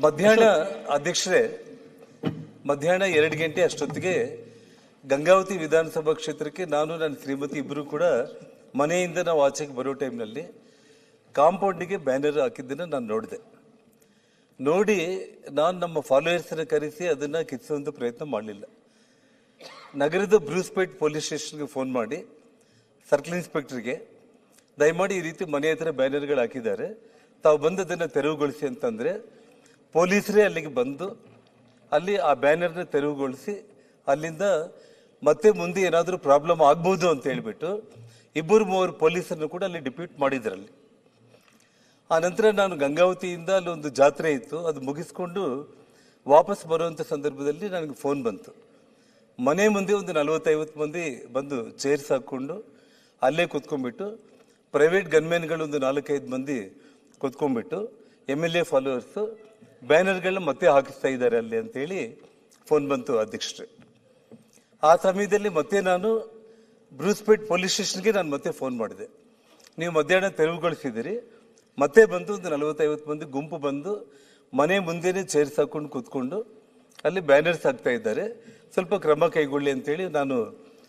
ಮಧ್ಯಾಹ್ನ ಅಧ್ಯಕ್ಷರೇ, ಮಧ್ಯಾಹ್ನ 2 ಗಂಟೆ ಅಷ್ಟೊತ್ತಿಗೆ ಗಂಗಾವತಿ ವಿಧಾನಸಭಾ ಕ್ಷೇತ್ರಕ್ಕೆ ನಾನು ನನ್ನ ಶ್ರೀಮತಿ ಇಬ್ಬರು ಕೂಡ ಮನೆಯಿಂದ ನಾವು ಆಚೆಗೆ ಬರೋ ಟೈಮ್ನಲ್ಲಿ ಕಾಂಪೌಂಡಿಗೆ ಬ್ಯಾನರ್ ಹಾಕಿದ್ದನ್ನು ನಾನು ನೋಡಿದೆ. ನೋಡಿ ನಾನು ನಮ್ಮ ಫಾಲೋಯರ್ಸನ್ನು ಕರೆಸಿ ಅದನ್ನು ಕಿತ್ಸುವಂಥ ಪ್ರಯತ್ನ ಮಾಡಲಿಲ್ಲ. ನಗರದ ಬ್ರೂಸ್ಪೇಟ್ ಪೊಲೀಸ್ ಸ್ಟೇಷನ್ಗೆ ಫೋನ್ ಮಾಡಿ ಸರ್ಕಲ್ ಇನ್ಸ್ಪೆಕ್ಟರ್ಗೆ ದಯಮಾಡಿ ಈ ರೀತಿ ಮನೆ ಹತ್ರ ಬ್ಯಾನರ್ಗಳು ಹಾಕಿದ್ದಾರೆ, ತಾವು ಬಂದು ಅದನ್ನು ತೆರವುಗೊಳಿಸಿ ಅಂತಂದರೆ ಪೊಲೀಸರೇ ಅಲ್ಲಿಗೆ ಬಂದು ಅಲ್ಲಿ ಆ ಬ್ಯಾನರ್ನ ತೆರವುಗೊಳಿಸಿ ಅಲ್ಲಿಂದ ಮತ್ತೆ ಮುಂದೆ ಏನಾದರೂ ಪ್ರಾಬ್ಲಮ್ ಆಗ್ಬೋದು ಅಂತ ಹೇಳ್ಬಿಟ್ಟು 2-3 ಪೊಲೀಸರನ್ನು ಕೂಡ ಅಲ್ಲಿ ಡಿಪ್ಯೂಟ್ ಮಾಡಿದ್ರಲ್ಲಿ. ಆ ನಂತರ ನಾನು ಗಂಗಾವತಿಯಿಂದ ಅಲ್ಲಿ ಒಂದು ಜಾತ್ರೆ ಇತ್ತು, ಅದು ಮುಗಿಸ್ಕೊಂಡು ವಾಪಸ್ ಬರುವಂಥ ಸಂದರ್ಭದಲ್ಲಿ ನನಗೆ ಫೋನ್ ಬಂತು. ಮನೆ ಮುಂದೆ ಒಂದು 40-50 ಮಂದಿ ಬಂದು ಚೇರ್ಸ್ ಹಾಕ್ಕೊಂಡು ಅಲ್ಲೇ ಕೂತ್ಕೊಂಡ್ಬಿಟ್ಟು ಪ್ರೈವೇಟ್ ಗನ್ಮೆನ್ಗಳು ಒಂದು 4-5 ಮಂದಿ ಕೂತ್ಕೊಂಡ್ಬಿಟ್ಟು MLA ಫಾಲೋವರ್ಸು ಬ್ಯಾನರ್ಗಳನ್ನ ಮತ್ತೆ ಹಾಕಿಸ್ತಾ ಇದ್ದಾರೆ ಅಲ್ಲಿ ಅಂತೇಳಿ ಫೋನ್ ಬಂತು ಅಧ್ಯಕ್ಷರೇ. ಆ ಸಮಯದಲ್ಲಿ ಮತ್ತೆ ನಾನು ಬ್ರೂಸ್ಪೇಟ್ ಪೊಲೀಸ್ ಸ್ಟೇಷನ್ಗೆ ನಾನು ಮತ್ತೆ ಫೋನ್ ಮಾಡಿದೆ. ನೀವು ಮಧ್ಯಾಹ್ನ ತೆರವುಗೊಳಿಸಿದಿರಿ, ಮತ್ತೆ ಬಂದು ಒಂದು 40-50 ಮಂದಿ ಗುಂಪು ಬಂದು ಮನೆ ಮುಂದೆನೇ ಚೇರ್ಸ್ ಹಾಕೊಂಡು ಕೂತ್ಕೊಂಡು ಅಲ್ಲಿ ಬ್ಯಾನರ್ಸ್ ಹಾಕ್ತಾ ಇದ್ದಾರೆ, ಸ್ವಲ್ಪ ಕ್ರಮ ಕೈಗೊಳ್ಳಿ ಅಂತೇಳಿ ನಾನು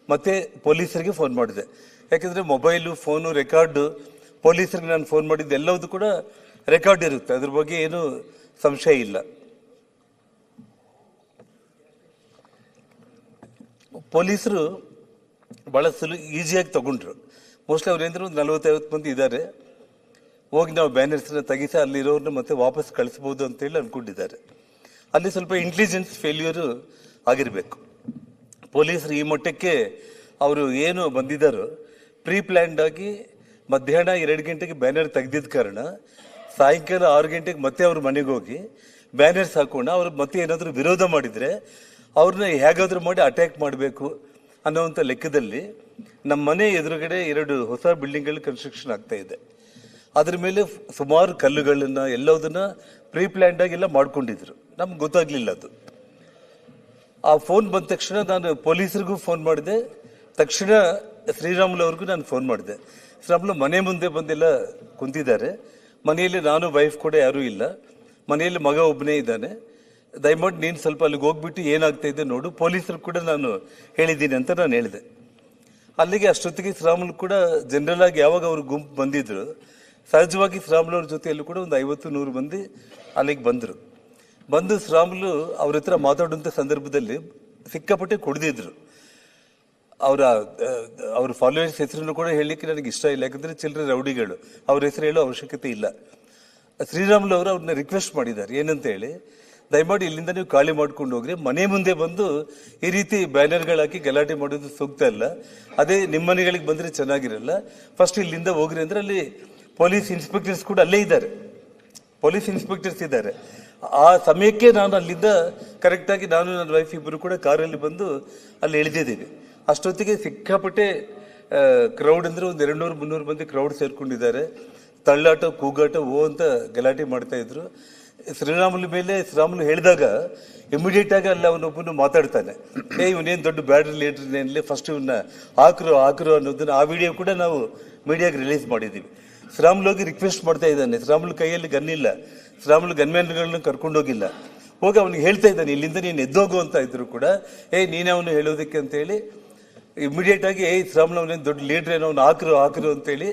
ಮತ್ತೆ ಪೊಲೀಸರಿಗೆ ಫೋನ್ ಮಾಡಿದೆ. ಯಾಕೆಂದರೆ ಮೊಬೈಲು, ಫೋನು, ರೆಕಾರ್ಡು ಪೊಲೀಸರಿಗೆ ನಾನು ಫೋನ್ ಮಾಡಿದ್ದು ಎಲ್ಲವೂ ಕೂಡ ರೆಕಾರ್ಡ್ ಇರುತ್ತೆ, ಅದ್ರ ಬಗ್ಗೆ ಏನು ಸಂಶಯ ಇಲ್ಲ. ಪೊಲೀಸರು ಭಾಳ ಈಸಿಯಾಗಿ ತಗೊಂಡ್ರು. ಮೋಸ್ಟ್ಲಿ ಅವ್ರೇಂದ್ರೆ ಒಂದು 40-50 ಮಂದಿ ಇದ್ದಾರೆ, ಹೋಗಿ ನಾವು ಬ್ಯಾನರ್ಸ್ನ ತೆಗಿಸಿ ಅಲ್ಲಿರೋರನ್ನ ಮತ್ತೆ ವಾಪಸ್ ಕಳಿಸ್ಬೋದು ಅಂತೇಳಿ ಅಂದ್ಕೊಂಡಿದ್ದಾರೆ. ಅಲ್ಲಿ ಸ್ವಲ್ಪ ಇಂಟೆಲಿಜೆನ್ಸ್ ಫೇಲ್ಯೂರು ಆಗಿರಬೇಕು. ಪೊಲೀಸರು ಈ ಮಟ್ಟಕ್ಕೆ ಅವರು ಏನು ಬಂದಿದ್ದಾರೋ ಪ್ರೀ ಪ್ಲ್ಯಾನ್ಡ್ ಆಗಿ ಮಧ್ಯಾಹ್ನ 2 ಗಂಟೆಗೆ ಬ್ಯಾನರ್ ತೆಗೆದಿದ್ದ ಕಾರಣ ಸಾಯಂಕಾಲ 6 ಗಂಟೆಗೆ ಮತ್ತೆ ಅವ್ರ ಮನೆಗೆ ಹೋಗಿ ಬ್ಯಾನರ್ಸ್ ಹಾಕೋಣ, ಅವ್ರು ಮತ್ತೆ ಏನಾದರೂ ವಿರೋಧ ಮಾಡಿದರೆ ಅವ್ರನ್ನ ಹೇಗಾದರೂ ಮಾಡಿ ಅಟ್ಯಾಕ್ ಮಾಡಬೇಕು ಅನ್ನೋವಂಥ ಲೆಕ್ಕದಲ್ಲಿ ನಮ್ಮ ಮನೆ ಎದುರುಗಡೆ 2 ಹೊಸ ಬಿಲ್ಡಿಂಗ್ಗಳು ಕನ್ಸ್ಟ್ರಕ್ಷನ್ ಆಗ್ತಾ ಇದೆ. ಅದ್ರ ಮೇಲೆ ಸುಮಾರು ಕಲ್ಲುಗಳನ್ನು ಎಲ್ಲದನ್ನ ಪ್ರೀ ಪ್ಲ್ಯಾನ್ಡ್ ಆಗಿ ಎಲ್ಲ ಮಾಡ್ಕೊಂಡಿದ್ರು, ನಮ್ಗೆ ಗೊತ್ತಾಗ್ಲಿಲ್ಲ ಅದು. ಆ ಫೋನ್ ಬಂದ ತಕ್ಷಣ ನಾನು ಪೊಲೀಸರಿಗೂ ಫೋನ್ ಮಾಡಿದೆ, ತಕ್ಷಣ ಶ್ರೀರಾಮುಲು ಅವ್ರಿಗೂ ನಾನು ಫೋನ್ ಮಾಡಿದೆ. ಶ್ರೀರಾಮುಲು ಮನೆ ಮುಂದೆ ಬಂದೆಲ್ಲ ಕುಂತಿದ್ದಾರೆ, ಮನೆಯಲ್ಲಿ ನಾನು ವೈಫ್ ಕೂಡ ಯಾರೂ ಇಲ್ಲ, ಮನೆಯಲ್ಲಿ ಮಗ ಒಬ್ಬನೇ ಇದ್ದಾನೆ, ದಯಮಾಡಿ ನೀನು ಸ್ವಲ್ಪ ಅಲ್ಲಿಗೆ ಹೋಗ್ಬಿಟ್ಟು ಏನಾಗ್ತಾ ಇದೆ ನೋಡು, ಪೊಲೀಸರು ಕೂಡ ನಾನು ಹೇಳಿದ್ದೀನಿ ಅಂತ ನಾನು ಹೇಳಿದೆ. ಅಲ್ಲಿಗೆ ಅಷ್ಟೊತ್ತಿಗೆ ಶ್ರೀರಾಮುಲು ಕೂಡ ಜನರಲ್ ಆಗಿ ಯಾವಾಗ ಅವ್ರ ಗುಂಪು ಬಂದಿದ್ರು ಸಹಜವಾಗಿ ಶ್ರೀರಾಮುಲು ಅವ್ರ ಜೊತೆಯಲ್ಲೂ ಕೂಡ ಒಂದು 50-100 ಮಂದಿ ಅಲ್ಲಿಗೆ ಬಂದು ಶ್ರೀರಾಮುಲು ಅವ್ರ ಹತ್ರ ಮಾತಾಡುವಂಥ ಸಂದರ್ಭದಲ್ಲಿ ಸಿಕ್ಕಾಪಟ್ಟೆ ಕುಡಿದಿದ್ರು. ಅವ್ರ ಫಾಲೋವರ್ಸ್ ಹೆಸರನ್ನು ಕೂಡ ಹೇಳಲಿಕ್ಕೆ ನನಗೆ ಇಷ್ಟ ಇಲ್ಲ, ಯಾಕಂದರೆ ಚಿಲ್ಲರೆ ರೌಡಿಗಳು, ಅವ್ರ ಹೆಸರು ಹೇಳೋ ಅವಶ್ಯಕತೆ ಇಲ್ಲ. ಶ್ರೀರಾಮುಲು ಅವರು ಅವ್ರನ್ನ ರಿಕ್ವೆಸ್ಟ್ ಮಾಡಿದ್ದಾರೆ ಏನಂತ ಹೇಳಿ, ದಯಮಾಡಿ ಇಲ್ಲಿಂದ ನೀವು ಖಾಲಿ ಮಾಡ್ಕೊಂಡು ಹೋಗ್ರಿ, ಮನೆ ಮುಂದೆ ಬಂದು ಈ ರೀತಿ ಬ್ಯಾನರ್ಗಳಾಕಿ ಗಲಾಟೆ ಮಾಡೋದು ಸೂಕ್ತ ಅಲ್ಲ, ಅದೇ ನಿಮ್ಮ ಮನೆಗಳಿಗೆ ಬಂದರೆ ಚೆನ್ನಾಗಿರಲ್ಲ, ಫಸ್ಟ್ ಇಲ್ಲಿಂದ ಹೋಗ್ರಿ ಅಂದರೆ ಅಲ್ಲಿ ಪೊಲೀಸ್ ಇನ್ಸ್ಪೆಕ್ಟರ್ಸ್ ಕೂಡ ಅಲ್ಲೇ ಇದ್ದಾರೆ, ಪೊಲೀಸ್ ಇನ್ಸ್ಪೆಕ್ಟರ್ಸ್ ಇದ್ದಾರೆ. ಆ ಸಮಯಕ್ಕೆ ನಾನು ಅಲ್ಲಿಂದ ಕರೆಕ್ಟಾಗಿ ನಾನು ನನ್ನ ವೈಫ್ ಇಬ್ಬರು ಕೂಡ ಕಾರಲ್ಲಿ ಬಂದು ಅಲ್ಲಿ ಇಳಿದಿದ್ದೀವಿ. ಅಷ್ಟೊತ್ತಿಗೆ ಸಿಕ್ಕಾಪಟ್ಟೆ ಕ್ರೌಡ್ ಅಂದರೆ ಒಂದು 200-300 ಮಂದಿ ಕ್ರೌಡ್ ಸೇರ್ಕೊಂಡಿದ್ದಾರೆ, ತಳ್ಳಾಟ ಕೂಗಾಟ ಅಂತ ಗಲಾಟೆ ಮಾಡ್ತಾ ಇದ್ರು. ಶ್ರೀರಾಮುಲು ಹೇಳಿದಾಗ ಇಮಿಡಿಯೇಟ್ ಆಗಿ ಅಲ್ಲಿ ಅವನೊಬ್ಬನು ಮಾತಾಡ್ತಾನೆ, ಇವನೇನು ದೊಡ್ಡ ಬ್ಯಾಡ್ ಲೀಡರ್ನೇನಲ್ಲೇ ಫಸ್ಟ್ ಇವನ್ನ ಹಾಕರು ಅನ್ನೋದನ್ನ ಆ ವಿಡಿಯೋ ಕೂಡ ನಾವು ಮೀಡಿಯಾಗೆ ರಿಲೀಸ್ ಮಾಡಿದ್ದೀವಿ. ಶ್ರೀರಾಮುಲು ಹೋಗಿ ರಿಕ್ವೆಸ್ಟ್ ಮಾಡ್ತಾ ಇದ್ದಾನೆ, ಶ್ರೀರಾಮುಲು ಕೈಯಲ್ಲಿ ಗನ್ ಇಲ್ಲ, ಶ್ರೀರಾಮುಲು ಗನ್ಮ್ಯಾನ್ಗಳನ್ನ ಕರ್ಕೊಂಡೋಗಿಲ್ಲ, ಹೋಗಿ ಅವನಿಗೆ ಹೇಳ್ತಾ ಇದ್ದಾನೆ ಇಲ್ಲಿಂದ ನೀನು ಎದ್ದೋಗು ಅಂತ ಇದ್ರು ಕೂಡ ನೀನೇ ಅವನು ಹೇಳೋದಕ್ಕೆ ಅಂತೇಳಿ ಇಮಿಡಿಯೇಟ್ ಆಗಿ ಶ್ರೀರಾಮುಲು ಅವನೇನು ದೊಡ್ಡ ಲೀಡರ್ ಏನೋ ಅವ್ನು ಹಾಕರು ಅಂತೇಳಿ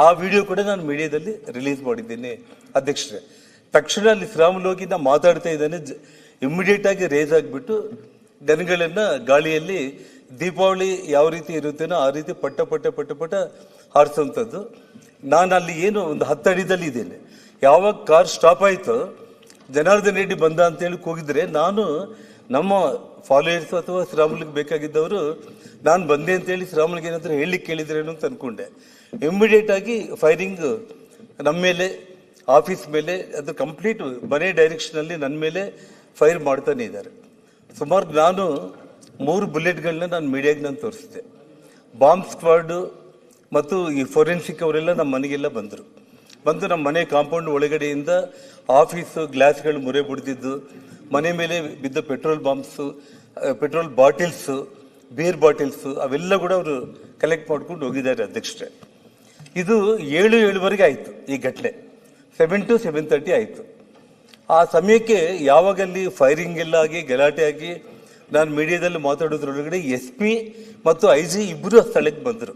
ಆ ವಿಡಿಯೋ ಕೂಡ ನಾನು ಮೀಡಿಯಾದಲ್ಲಿ ರಿಲೀಸ್ ಮಾಡಿದ್ದೀನಿ ಅಧ್ಯಕ್ಷರೇ. ತಕ್ಷಣ ಅಲ್ಲಿ ಶ್ರೀರಾಮುಲು ಹೋಗಿ ನಾ ಮಾತಾಡ್ತಾ ಇದ್ದಾನೆ, ಇಮಿಡಿಯೇಟ್ ಆಗಿ ರೇಸ್ ಆಗಿಬಿಟ್ಟು ಗನ್ಗಳನ್ನ ಗಾಳಿಯಲ್ಲಿ ದೀಪಾವಳಿ ಯಾವ ರೀತಿ ಇರುತ್ತೇನೋ ಆ ರೀತಿ ಪಟ್ಟ ಹಾರಿಸುವಂಥದ್ದು. ನಾನು ಅಲ್ಲಿ ಏನು ಒಂದು 10 ಅಡಿದಲ್ಲಿ ಇದ್ದೇನೆ, ಯಾವಾಗ ಕಾರ್ ಸ್ಟಾಪ್ ಆಯಿತು ಜನಾರ್ದನ್ ರೆಡ್ಡಿ ಬಂದ ಅಂತೇಳಿ ಕೂಗಿದ್ರೆ ನಾನು ನಮ್ಮ ಫಾಲೋಯರ್ಸ್ ಅಥವಾ ಶ್ರೀರಾಮುಲಿಗೆ ಬೇಕಾಗಿದ್ದವರು ನಾನು ಬಂದೆ ಅಂತೇಳಿ ಶ್ರೀರಾಮುಲಿಗೆ ಏನಾದರೂ ಹೇಳಲಿಕ್ಕೆ ಕೇಳಿದ್ರೇನು ಅಂತ ಅಂದ್ಕೊಂಡೆ. ಇಮ್ಮಿಡಿಯೇಟ್ ಆಗಿ ಫೈರಿಂಗ್ ನಮ್ಮ ಮೇಲೆ, ಆಫೀಸ್ ಮೇಲೆ, ಅದು ಕಂಪ್ಲೀಟ್ ಮನೆ ಡೈರೆಕ್ಷನಲ್ಲಿ ನನ್ನ ಮೇಲೆ ಫೈರ್ ಮಾಡ್ತಾನೆ ಇದ್ದಾರೆ. ಸುಮಾರು ನಾನು 3 ಬುಲೆಟ್ಗಳನ್ನ ನಾನು ಮೀಡಿಯಾಗೆ ನಾನು ತೋರಿಸಿದೆ. ಬಾಂಬ್ ಸ್ಕ್ವಾಡು ಮತ್ತು ಈ ಫೋರೆನ್ಸಿಕ್ ಅವರೆಲ್ಲ ನಮ್ಮ ಮನೆಗೆಲ್ಲ ಬಂದು ನಮ್ಮ ಮನೆ ಕಾಂಪೌಂಡ್ ಒಳಗಡೆಯಿಂದ ಆಫೀಸು ಗ್ಲಾಸ್ಗಳು ಮುರೆ ಬಿಡ್ದಿದ್ದು, ಮನೆ ಮೇಲೆ ಬಿದ್ದ ಪೆಟ್ರೋಲ್ ಬಾಂಬ್ಸು, ಪೆಟ್ರೋಲ್ ಬಾಟಿಲ್ಸು, ಬೀರ್ ಬಾಟಿಲ್ಸು ಅವೆಲ್ಲ ಕೂಡ ಅವರು ಕಲೆಕ್ಟ್ ಮಾಡ್ಕೊಂಡು ಹೋಗಿದ್ದಾರೆ ಅಧ್ಯಕ್ಷರೇ. ಇದು 7-7:15 ಆಯಿತು ಈ ಘಟನೆ, 7 to 7:30 ಆಯಿತು. ಆ ಸಮಯಕ್ಕೆ ಯಾವಾಗ ಅಲ್ಲಿ ಫೈರಿಂಗ್ ಎಲ್ಲ ಆಗಿ ಗಲಾಟೆ ಆಗಿ ನಾನು ಮೀಡಿಯಾದಲ್ಲಿ ಮಾತಾಡೋದ್ರೊಳಗಡೆ SP ಮತ್ತು IG ಇಬ್ಬರು ಸ್ಥಳಕ್ಕೆ ಬಂದರು.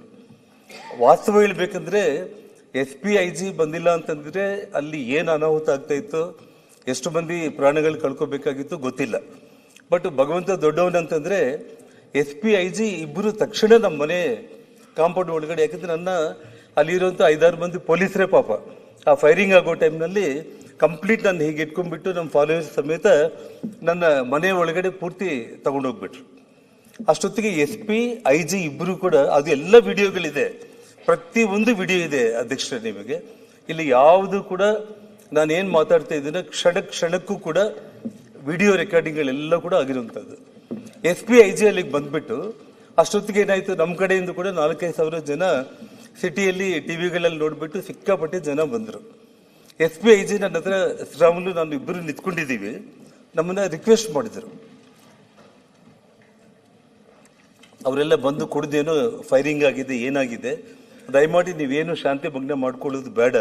ವಾಸ್ತವ ಹೇಳ್ಬೇಕಂದ್ರೆ SP IG ಬಂದಿಲ್ಲ ಅಂತಂದ್ರೆ ಅಲ್ಲಿ ಏನು ಅನಾಹುತ ಆಗ್ತಾ ಇತ್ತು, ಎಷ್ಟು ಮಂದಿ ಪ್ರಾಣಗಳು ಕಳ್ಕೋಬೇಕಾಗಿತ್ತು ಗೊತ್ತಿಲ್ಲ. ಬಟ್ ಭಗವಂತ ದೊಡ್ಡವನಂತಂದ್ರೆ SP IG ಇಬ್ಬರು ತಕ್ಷಣ ನಮ್ಮ ಮನೆ ಕಾಂಪೌಂಡ್ ಒಳಗಡೆ, ಯಾಕಂದ್ರೆ ನನ್ನ ಅಲ್ಲಿರುವಂಥ 5-6 ಮಂದಿ ಪೊಲೀಸರೇ ಪಾಪ ಆ ಫೈರಿಂಗ್ ಆಗೋ ಟೈಮ್ನಲ್ಲಿ ಕಂಪ್ಲೀಟ್ ನಾನು ಹೀಗೆ ಇಟ್ಕೊಂಡ್ಬಿಟ್ಟು ನಮ್ಮ ಫಾಲೋವರ್ಸ್ ಸಮೇತ ನನ್ನ ಮನೆ ಒಳಗಡೆ ಪೂರ್ತಿ ತಗೊಂಡೋಗ್ಬಿಟ್ರು. ಅಷ್ಟೊತ್ತಿಗೆ SP IG ಇಬ್ಬರು ಕೂಡ, ಅದು ಎಲ್ಲ ವಿಡಿಯೋಗಳಿದೆ, ಪ್ರತಿ ಒಂದು ವಿಡಿಯೋ ಇದೆ ಅಧ್ಯಕ್ಷರೇ ನಿಮಗೆ. ಇಲ್ಲಿ ಯಾವುದು ಕೂಡ ನಾನೇನು ಮಾತಾಡ್ತಾ ಇದ್ದೀನಿ ಕ್ಷಣಕ್ಕೂ ಕೂಡ ವಿಡಿಯೋ ರೆಕಾರ್ಡಿಂಗ್ಗಳೆಲ್ಲ ಕೂಡ ಆಗಿರುವಂಥದ್ದು. SP IG ಅಲ್ಲಿಗೆ ಬಂದ್ಬಿಟ್ಟು ಅಷ್ಟೊತ್ತಿಗೆ ಏನಾಯ್ತು, ನಮ್ಮ ಕಡೆಯಿಂದ ಕೂಡ 4-5 ಸಾವಿರ ಜನ ಸಿಟಿಯಲ್ಲಿ ಟಿವಿಗಳಲ್ಲಿ ನೋಡ್ಬಿಟ್ಟು ಸಿಕ್ಕಾಪಟ್ಟೆ ಜನ ಬಂದರು. SP IG ನನ್ನ ಹತ್ರ ಶ್ರೀರಾಮುಲು ನಾನು ಇಬ್ಬರು ನಿಂತ್ಕೊಂಡಿದ್ದೀವಿ, ನಮ್ಮನ್ನ ರಿಕ್ವೆಸ್ಟ್ ಮಾಡಿದರು. ಅವರೆಲ್ಲ ಬಂದು ಕುಡ್ದೇನೋ ಫೈರಿಂಗ್ ಆಗಿದೆ, ಏನಾಗಿದೆ, ದಯಮಾಡಿ ನೀವೇನು ಶಾಂತಿ ಭಂಗ ಮಾಡ್ಕೊಳ್ಳೋದು ಬೇಡ,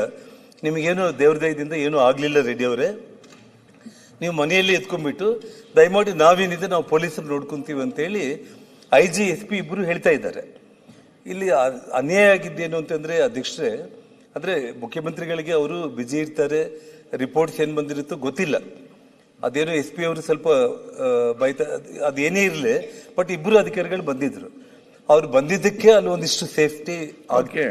ನಿಮಗೇನು ದೇವ್ರ ದಯದಿಂದ ಏನೂ ಆಗಲಿಲ್ಲ ರೆಡ್ಡಿ ಅವರೇ, ನೀವು ಮನೆಯಲ್ಲಿ ಎತ್ಕೊಂಡ್ಬಿಟ್ಟು ದಯಮಾಡಿ ನಾವೇನಿದೆ ನಾವು ಪೊಲೀಸರು ನೋಡ್ಕೊಂತೀವಿ ಅಂತೇಳಿ IG SP ಇಬ್ಬರು ಹೇಳ್ತಾ ಇದ್ದಾರೆ. ಇಲ್ಲಿ ಅನ್ಯಾಯ ಆಗಿದ್ದೇನು ಅಂತಂದರೆ ಅಧ್ಯಕ್ಷರೇ, ಅಂದರೆ ಮುಖ್ಯಮಂತ್ರಿಗಳಿಗೆ ಅವರು ಬ್ಯುಸಿ ಇರ್ತಾರೆ, ರಿಪೋರ್ಟ್ಸ್ ಏನು ಬಂದಿರುತ್ತೋ ಗೊತ್ತಿಲ್ಲ, ಅದೇನೋ SP ಅವರು ಸ್ವಲ್ಪ ಬೈತಾ, ಅದೇನೇ ಇರಲಿ, ಬಟ್ ಇಬ್ಬರು ಅಧಿಕಾರಿಗಳು ಬಂದಿದ್ರು. ಅವ್ರು ಬಂದಿದ್ದಕ್ಕೆ ಅಲ್ಲಿ ಒಂದಿಷ್ಟು ಸೇಫ್ಟಿ ಆಗಿ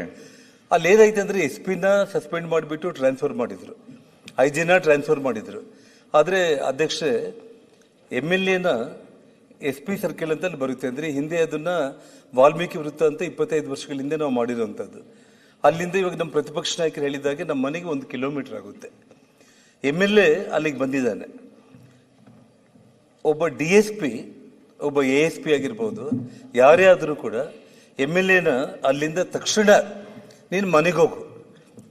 ಅಲ್ಲಿ ಏನಾಯ್ತು ಅಂದರೆ SP ನ ಸಸ್ಪೆಂಡ್ ಮಾಡಿಬಿಟ್ಟು ಟ್ರಾನ್ಸ್ಫರ್ ಮಾಡಿದ್ರು, IG ನ ಟ್ರಾನ್ಸ್ಫರ್ ಮಾಡಿದ್ರು. ಆದರೆ ಅಧ್ಯಕ್ಷರೇ MLA ನ SP ಸರ್ಕಲ್ ಅಂತ ಅಲ್ಲಿ ಬರುತ್ತೆ. ಅಂದರೆ ಹಿಂದೆ ಅದನ್ನ ವಾಲ್ಮೀಕಿ ವೃತ್ತ ಅಂತ 25 ವರ್ಷಗಳ ಹಿಂದೆ ನಾವು ಮಾಡಿರುವಂಥದ್ದು. ಅಲ್ಲಿಂದ ಇವಾಗ ನಮ್ಮ ಪ್ರತಿಪಕ್ಷ ನಾಯಕರು ಹೇಳಿದಾಗೆ ನಮ್ಮ ಮನೆಗೆ 1 ಕಿಲೋಮೀಟರ್ ಆಗುತ್ತೆ. MLA ಅಲ್ಲಿಗೆ ಬಂದಿದ್ದಾನೆ. ಒಬ್ಬ DSP, ಒಬ್ಬ ASP ಆಗಿರ್ಬೋದು, ಯಾರೇ ಆದರೂ ಕೂಡ MLA ನ ಅಲ್ಲಿಂದ ತಕ್ಷಣ ನೀನು ಮನೆಗೆ ಹೋಗು,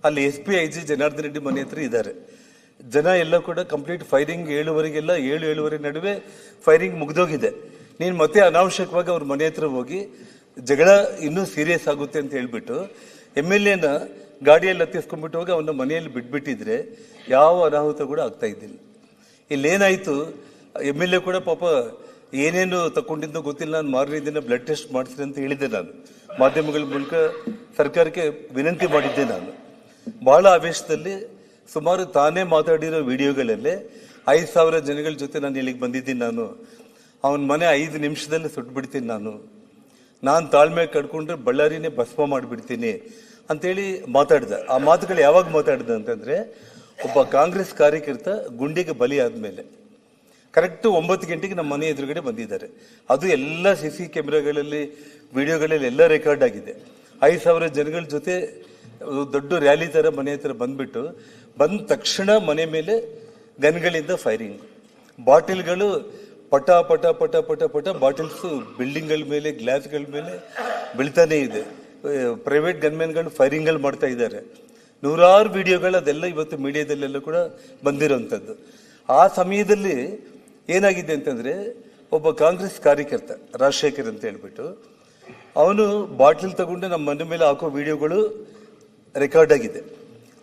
ಅಲ್ಲಿ SP IG ಜನಾರ್ದನ್ ರೆಡ್ಡಿ ಮನೆ ಹತ್ರ ಇದ್ದಾರೆ. ಜನ ಎಲ್ಲ ಕೂಡ ಕಂಪ್ಲೀಟ್ ಫೈರಿಂಗ್ 7:15 7:30 ನಡುವೆ ಫೈರಿಂಗ್ ಮುಗ್ದೋಗಿದೆ. ನೀನು ಮತ್ತೆ ಅನಾವಶ್ಯಕವಾಗಿ ಅವ್ರ ಮನೆ ಹತ್ರ ಹೋಗಿ ಜಗಳ ಇನ್ನೂ ಸೀರಿಯಸ್ ಆಗುತ್ತೆ ಅಂತ ಹೇಳ್ಬಿಟ್ಟು MLA ನ ಗಾಡಿಯಲ್ಲಿ ಹತ್ತಿಸ್ಕೊಂಡ್ಬಿಟ್ಟು ಹೋಗಿ ಅವನ ಮನೆಯಲ್ಲಿ ಬಿಟ್ಬಿಟ್ಟಿದ್ರೆ ಯಾವ ಅನಾಹುತ ಕೂಡ ಆಗ್ತಾ ಇದ್ದಿಲ್ಲ. ಇಲ್ಲೇನಾಯಿತು, MLA ಕೂಡ ಪಾಪ ಏನೇನು ತಗೊಂಡಿದ್ದೋ ಗೊತ್ತಿಲ್ಲ, ನಾನು ಮಾರನೇ ದಿನ ಬ್ಲಡ್ ಟೆಸ್ಟ್ ಮಾಡಿಸ್ರಿ ಅಂತ ಹೇಳಿದ್ದೆ. ನಾನು ಮಾಧ್ಯಮಗಳ ಮೂಲಕ ಸರ್ಕಾರಕ್ಕೆ ವಿನಂತಿ ಮಾಡಿದ್ದೆ. ನಾನು ಬಹಳ ಆವೇಶದಲ್ಲಿ ಸುಮಾರು ತಾನೇ ಮಾತಾಡಿರೋ ವಿಡಿಯೋಗಳಲ್ಲೇ 5,000 ಜನಗಳ ಜೊತೆ ನಾನು ಇಲ್ಲಿಗೆ ಬಂದಿದ್ದೀನಿ, ನಾನು ಅವನ ಮನೆ 5 ನಿಮಿಷದಲ್ಲಿ ಸುಟ್ಬಿಡ್ತೀನಿ, ನಾನು ತಾಳ್ಮೆ ಕಡ್ಕೊಂಡ್ರೆ ಬಳ್ಳಾರಿನೇ ಭಸ್ಮ ಮಾಡಿಬಿಡ್ತೀನಿ ಅಂತೇಳಿ ಮಾತಾಡ್ದ. ಆ ಮಾತುಗಳು ಯಾವಾಗ ಮಾತಾಡ್ದ ಅಂತಂದ್ರೆ, ಒಬ್ಬ ಕಾಂಗ್ರೆಸ್ ಕಾರ್ಯಕರ್ತ ಗುಂಡಿಗೆ ಬಲಿ ಆದ್ಮೇಲೆ ಕರೆಕ್ಟ್ 9 ಗಂಟೆಗೆ ನಮ್ಮ ಮನೆ ಎದುರುಗಡೆ ಬಂದಿದ್ದಾರೆ. ಅದು ಎಲ್ಲ CC ಕ್ಯಾಮೆರಾಗಳಲ್ಲಿ ವಿಡಿಯೋಗಳಲ್ಲಿ ಎಲ್ಲ ರೆಕಾರ್ಡ್ ಆಗಿದೆ. 5,000 ಜನಗಳ ಜೊತೆ ದೊಡ್ಡ ರ್ಯಾಲಿ ತರ ಮನೆ ಹತ್ರ ಬಂದ್ಬಿಟ್ಟು ಬಂದ ತಕ್ಷಣ ಮನೆ ಮೇಲೆ ಗನ್ಗಳಿಂದ ಫೈರಿಂಗ್, ಬಾಟಿಲ್ಗಳು ಪಟ ಪಟ ಪಟ ಪಟ ಪಟ ಬಾಟಿಲ್ಸ್ ಬಿಲ್ಡಿಂಗ್ಗಳ ಮೇಲೆ, ಗ್ಲಾಸ್ಗಳ ಮೇಲೆ ಬೀಳ್ತಾನೆ ಇದೆ. ಪ್ರೈವೇಟ್ ಗನ್ಮೆನ್ಗಳು ಫೈರಿಂಗ್ಗಳು ಮಾಡ್ತಾ ಇದ್ದಾರೆ. ನೂರಾರು ವಿಡಿಯೋಗಳು ಅದೆಲ್ಲ ಇವತ್ತು ಮೀಡಿಯಾದಲ್ಲೆಲ್ಲ ಕೂಡ ಬಂದಿರೋಂಥದ್ದು. ಆ ಸಮಯದಲ್ಲಿ ಏನಾಗಿದೆ ಅಂತಂದ್ರೆ, ಒಬ್ಬ ಕಾಂಗ್ರೆಸ್ ಕಾರ್ಯಕರ್ತ ರಾಜಶೇಖರ್ ಅಂತ ಹೇಳ್ಬಿಟ್ಟು ಅವನು ಬಾಟ್ಲಿಲ್ ತಗೊಂಡು ನಮ್ಮ ಮನೆ ಮೇಲೆ ಹಾಕೋ ವಿಡಿಯೋಗಳು ರೆಕಾರ್ಡ್ ಆಗಿದೆ.